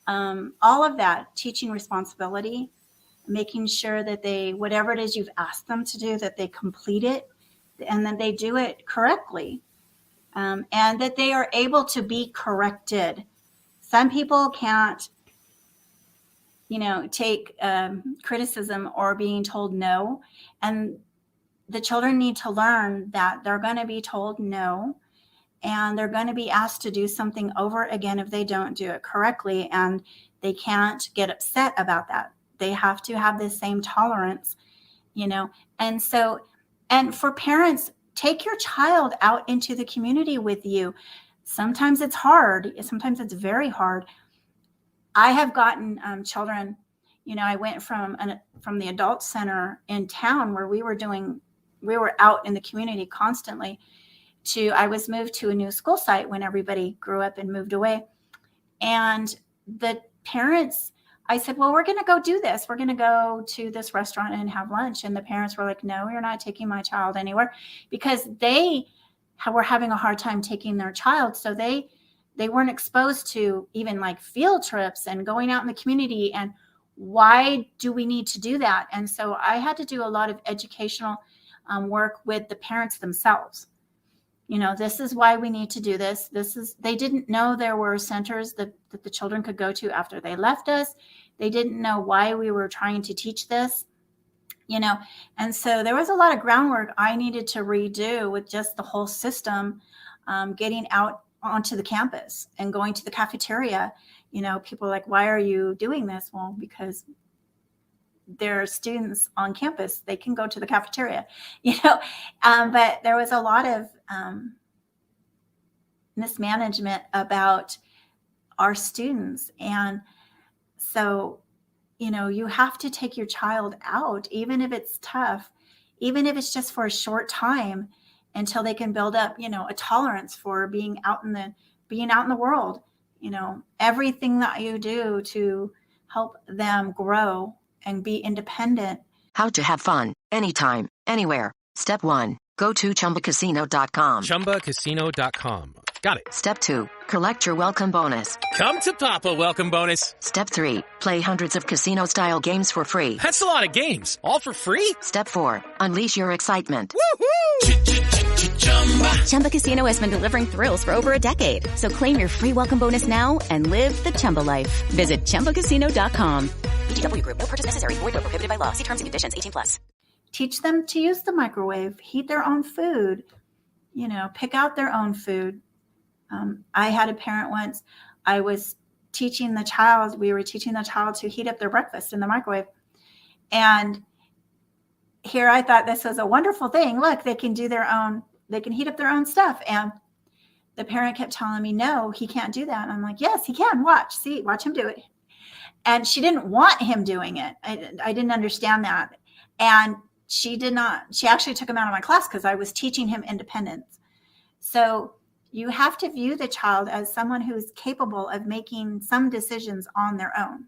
Speaker 7: all of that, teaching responsibility, making sure that they, whatever it is you've asked them to do, that they complete it and that they do it correctly, and that they are able to be corrected. Some people can't, take criticism or being told no. And the children need to learn that they're going to be told no, and they're going to be asked to do something over again if they don't do it correctly. And they can't get upset about that. They have to have the same tolerance, And so, and for parents, take your child out into the community with you. Sometimes it's hard. Sometimes it's very hard. I have gotten children, I went from the adult center in town where we were out in the community constantly, I was moved to a new school site when everybody grew up and moved away. And the parents, I said, well, we're going to go do this. We're going to go to this restaurant and have lunch. And the parents were like, no, you're not taking my child anywhere, because they were having a hard time taking their child. So they weren't exposed to even like field trips and going out in the community. And why do we need to do that? And so I had to do a lot of educational work with the parents themselves. This is why we need to do this. They didn't know there were centers that the children could go to after they left us. They didn't know why we were trying to teach this, and so there was a lot of groundwork I needed to redo with just the whole system, getting out onto the campus and going to the cafeteria. People are like, why are you doing this? Well, because there are students on campus, they can go to the cafeteria, but there was a lot of mismanagement about our students. And so, you have to take your child out, even if it's tough, even if it's just for a short time, until they can build up, a tolerance for being out in the world. Everything that you do to help them grow and be independent.
Speaker 3: How to have fun anytime, anywhere. Step 1. Go to ChumbaCasino.com.
Speaker 4: ChumbaCasino.com. Got it.
Speaker 3: Step 2. Collect your welcome bonus.
Speaker 4: Come to Papa welcome bonus.
Speaker 3: Step 3. Play hundreds of casino-style games for free.
Speaker 4: That's a lot of games. All for free?
Speaker 3: Step 4. Unleash your excitement.
Speaker 5: Chumba Casino has been delivering thrills for over a decade. So claim your free welcome bonus now and live the Chumba life. Visit ChumbaCasino.com.
Speaker 3: VGW Group. No purchase necessary. Void where prohibited by law. See terms and conditions. 18+.
Speaker 7: Teach them to use the microwave, heat their own food, pick out their own food. I had a parent once, we were teaching the child to heat up their breakfast in the microwave. And here I thought this was a wonderful thing. Look, they can heat up their own stuff. And the parent kept telling me, no, he can't do that. And I'm like, yes, he can. Watch him do it. And she didn't want him doing it. I didn't understand that. And she actually took him out of my class because I was teaching him independence. So you have to view the child as someone who is capable of making some decisions on their own.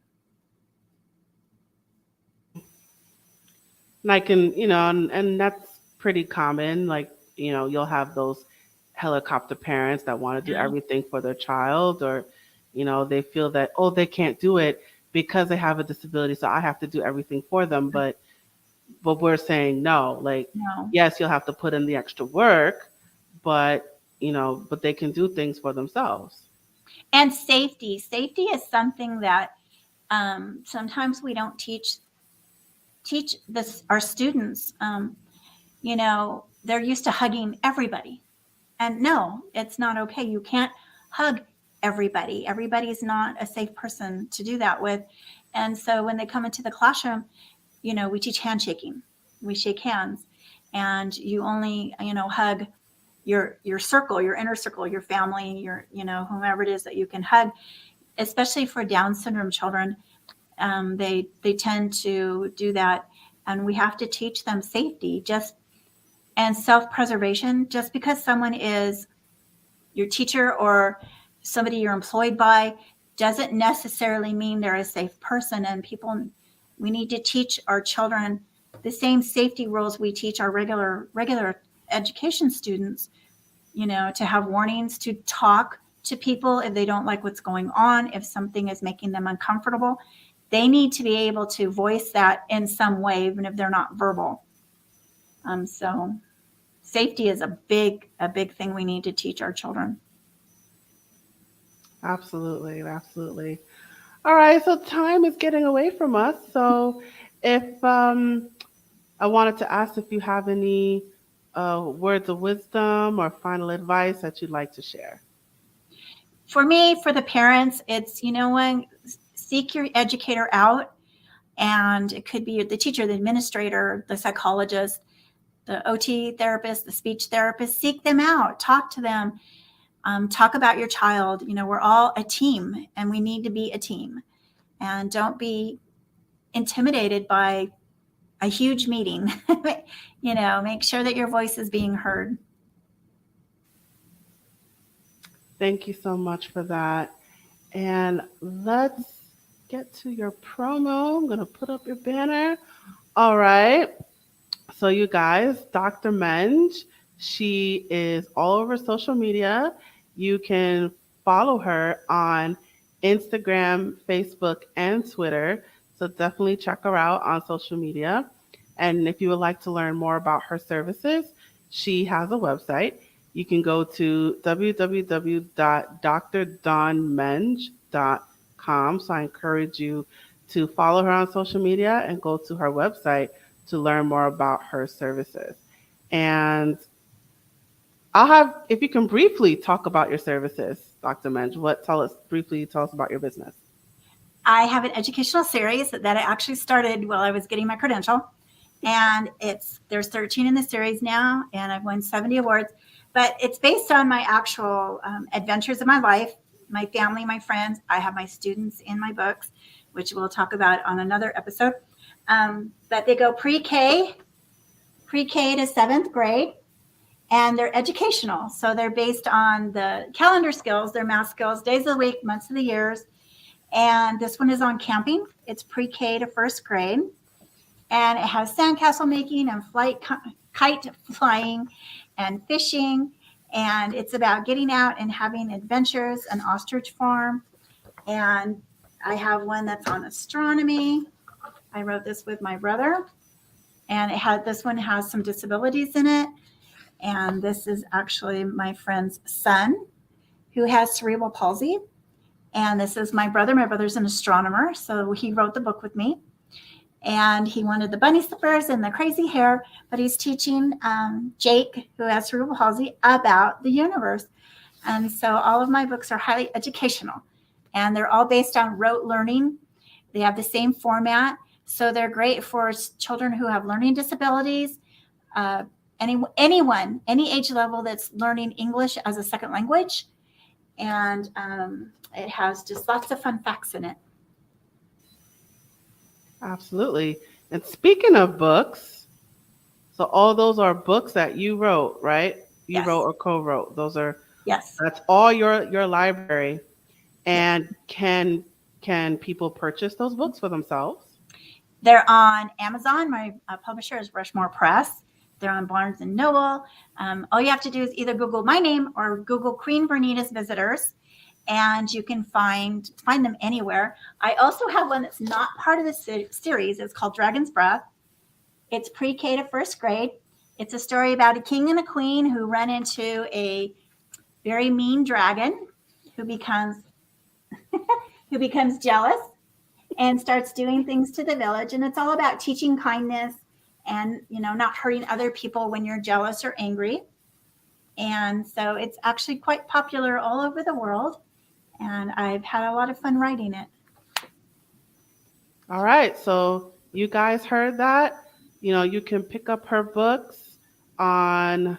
Speaker 2: Like, and that's pretty common. Like, you'll have those helicopter parents that want to do everything for their child, or, they feel that, oh, they can't do it because they have a disability, so I have to do everything for them. But we're saying no. Yes, you'll have to put in the extra work, but they can do things for themselves.
Speaker 7: And safety is something that sometimes we don't teach our students. They're used to hugging everybody. And no, it's not okay. You can't hug everybody. Everybody's not a safe person to do that with. And so when they come into the classroom, we teach handshaking. We shake hands, and you only, hug your circle, your inner circle, your family, your, whomever it is that you can hug, especially for Down syndrome children. They tend to do that. And we have to teach them safety and self-preservation. Just because someone is your teacher or somebody you're employed by doesn't necessarily mean they're a safe person. And we need to teach our children the same safety rules we teach our regular education students, to have warnings, to talk to people if they don't like what's going on, if something is making them uncomfortable. They need to be able to voice that in some way, even if they're not verbal. So safety is a big thing we need to teach our children.
Speaker 2: Absolutely. Absolutely. All right. So time is getting away from us. So if I wanted to ask if you have any words of wisdom or final advice that you'd like to share.
Speaker 7: For me, for the parents, it's, when seek your educator out, and it could be the teacher, the administrator, the psychologist, the OT therapist, the speech therapist. Seek them out, talk to them, talk about your child. We're all a team, and we need to be a team. And don't be intimidated by a huge meeting. Make sure that your voice is being heard.
Speaker 2: Thank you so much for that. And let's get to your promo. I'm going to put up your banner. All right. So you guys, Dr. Menge, she is all over social media. You can follow her on Instagram, Facebook, and Twitter. So definitely check her out on social media. And if you would like to learn more about her services, she has a website. You can go to www.drdawnmenge.com. So I encourage you to follow her on social media and go to her website to learn more about her services. And if you can briefly talk about your services, Dr. Menge, tell us about your business.
Speaker 7: I have an educational series that I actually started while I was getting my credential. And there's 13 in the series now, and I've won 70 awards. But it's based on my actual adventures of my life, my family, my friends. I have my students in my books, which we'll talk about on another episode. But they go pre-K to 7th grade, and they're educational. So they're based on the calendar skills, their math skills, days of the week, months of the years. And this one is on camping. It's pre-K to 1st grade. And it has sandcastle making and kite flying and fishing. And it's about getting out and having adventures, an ostrich farm. And I have one that's on astronomy. I wrote this with my brother. And this one has some disabilities in it. And this is actually my friend's son who has cerebral palsy. And this is my brother. My brother's an astronomer. So he wrote the book with me. And he wanted the bunny slippers and the crazy hair, but he's teaching Jake, who has cerebral palsy, about the universe. And so all of my books are highly educational, and they're all based on rote learning. They have the same format, so they're great for children who have learning disabilities, anyone, any age level that's learning English as a second language. And it has just lots of fun facts in it. Absolutely.
Speaker 2: And speaking of books, so all those are books that you wrote, right? You
Speaker 7: Yes.
Speaker 2: wrote or co-wrote. Those are,
Speaker 7: Yes.
Speaker 2: that's all your library. And can people purchase those books for themselves?
Speaker 7: They're on Amazon. My publisher is Rushmore Press. They're on Barnes and Noble. All you have to do is either Google my name or Google Queen Vernita's Visitors, and you can find them anywhere. I also have one that's not part of the series. It's called Dragon's Breath. It's pre-K to 1st grade. It's a story about a king and a queen who run into a very mean dragon who becomes jealous and starts doing things to the village. And it's all about teaching kindness and, not hurting other people when you're jealous or angry. And so it's actually quite popular all over the world. And I've had a lot of fun writing it.
Speaker 2: All right. So you guys heard that? You can pick up her books on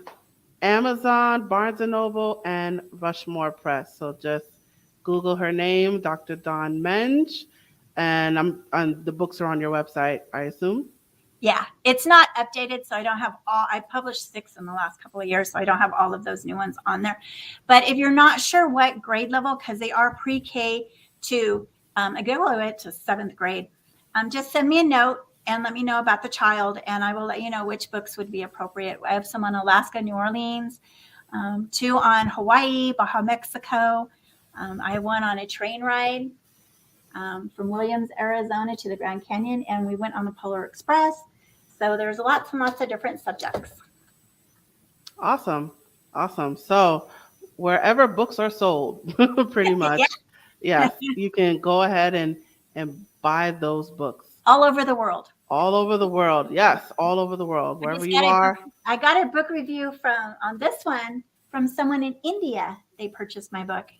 Speaker 2: Amazon, Barnes & Noble, and Rushmore Press. So just Google her name, Dr. Dawn Menge, and the books are on your website, I assume?
Speaker 7: Yeah, it's not updated, so I don't have all. I published 6 in the last couple of years, so I don't have all of those new ones on there. But if you're not sure what grade level, because they are pre-K to I go all the way to 7th grade, just send me a note and let me know about the child, and I will let you know which books would be appropriate. I have some on Alaska, New Orleans, 2 on Hawaii, Baja, Mexico. I have one on a train ride from Williams, Arizona to the Grand Canyon, and we went on the Polar Express. So there's lots and lots of different subjects.
Speaker 2: Awesome. So wherever books are sold, pretty much, yeah, you can go ahead and buy those books.
Speaker 7: All over the world.
Speaker 2: All over the world. Yes, all over the world, wherever you are.
Speaker 7: I got a book review on this one from someone in India. They purchased my book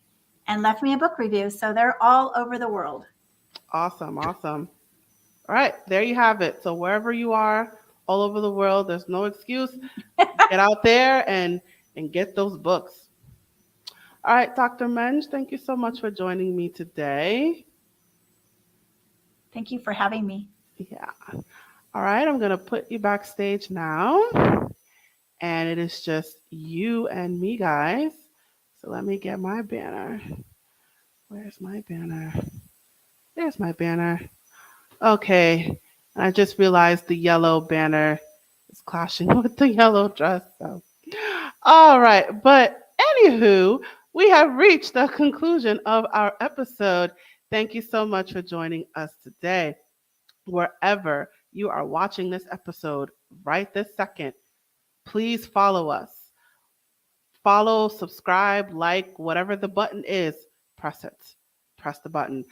Speaker 7: and left me a book review. So they're all over the world.
Speaker 2: Awesome. All right, there you have it. So wherever you are, all over the world, there's no excuse. Get out there and get those books. All right, Dr. Menge, thank you so much for joining me today.
Speaker 7: Thank you for having me.
Speaker 2: Yeah. All right, I'm going to put you backstage now. And it is just you and me, guys. So let me get my banner. Where's my banner? There's my banner. Okay. I just realized the yellow banner is clashing with the yellow dress. So. All right. But anywho, we have reached the conclusion of our episode. Thank you so much for joining us today. Wherever you are watching this episode right this second, please follow us. Follow, subscribe, like, whatever the button is, press it. Press the button.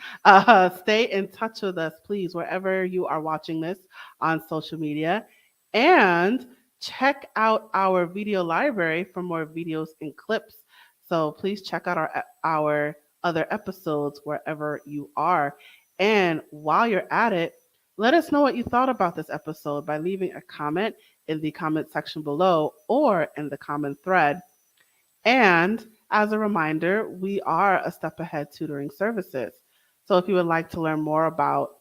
Speaker 2: Stay in touch with us, please, wherever you are watching this on social media. And check out our video library for more videos and clips. So please check out our other episodes wherever you are. And while you're at it, let us know what you thought about this episode by leaving a comment in the comment section below or in the comment thread. And as a reminder, we are a Step Ahead Tutoring Services. So if you would like to learn more about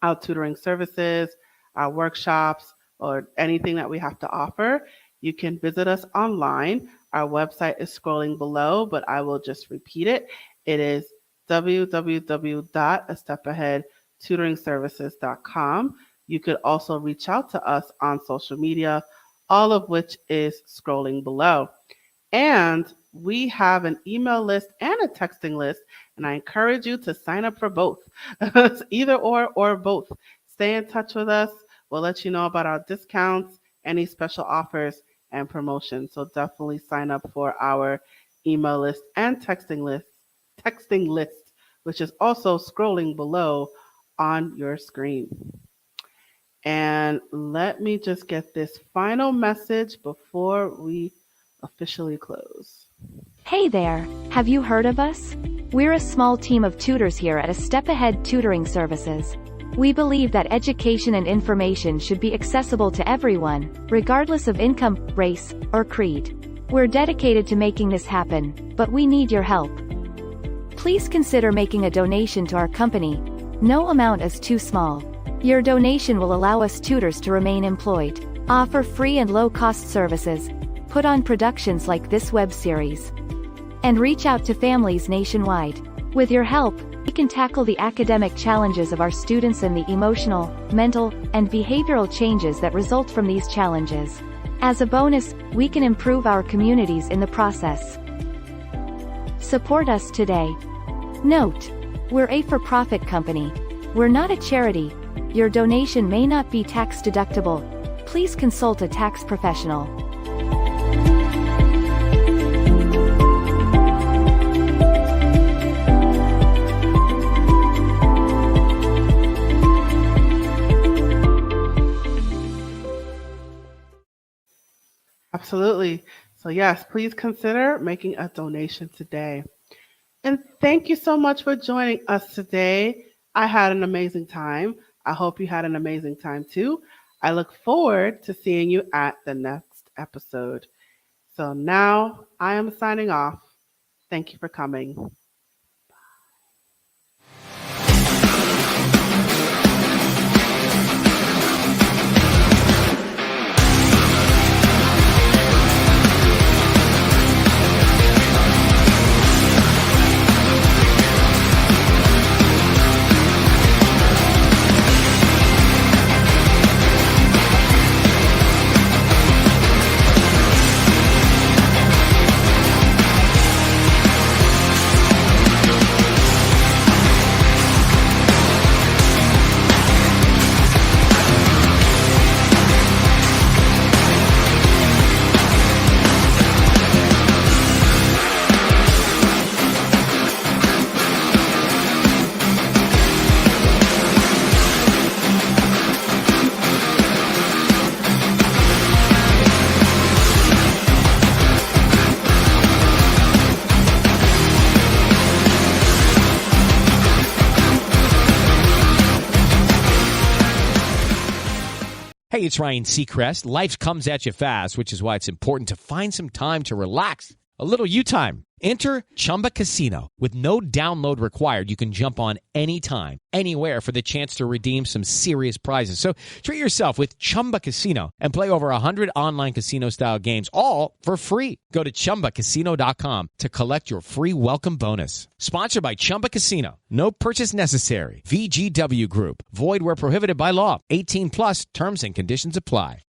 Speaker 2: our tutoring services, our workshops, or anything that we have to offer, you can visit us online. Our website is scrolling below, but I will just repeat it. It is www.astepaheadtutoringservices.com. You could also reach out to us on social media, all of which is scrolling below. And we have an email list and a texting list, and I encourage you to sign up for both. Either or both. Stay in touch with us. We'll let you know about our discounts, any special offers, and promotions. So definitely sign up for our email list and texting list, which is also scrolling below on your screen. And let me just get this final message before we officially close.
Speaker 8: Hey there, have you heard of us? We're a small team of tutors here at A Step Ahead Tutoring Services. We believe that education and information should be accessible to everyone, regardless of income, race, or creed. We're dedicated to making this happen, but we need your help. Please consider making a donation to our company. No amount is too small. Your donation will allow us tutors to remain employed, offer free and low-cost services, put on productions like this web series, and reach out to families nationwide. With your help, we can tackle the academic challenges of our students and the emotional, mental, and behavioral changes that result from these challenges. As a bonus, we can improve our communities in the process. Support us today. Note: we're a for-profit company. We're not a charity. Your donation may not be tax deductible. Please consult a tax professional.
Speaker 2: Absolutely. So yes, please consider making a donation today. And thank you so much for joining us today. I had an amazing time. I hope you had an amazing time too. I look forward to seeing you at the next episode. So now I am signing off. Thank you for coming.
Speaker 1: Hey, it's Ryan Seacrest. Life comes at you fast, which is why it's important to find some time to relax. A little you time. Enter Chumba Casino. With no download required, you can jump on anytime, anywhere for the chance to redeem some serious prizes. So treat yourself with Chumba Casino and play over 100 online casino-style games, all for free. Go to ChumbaCasino.com to collect your free welcome bonus. Sponsored by Chumba Casino. No purchase necessary. VGW Group. Void where prohibited by law. 18 plus terms and conditions apply.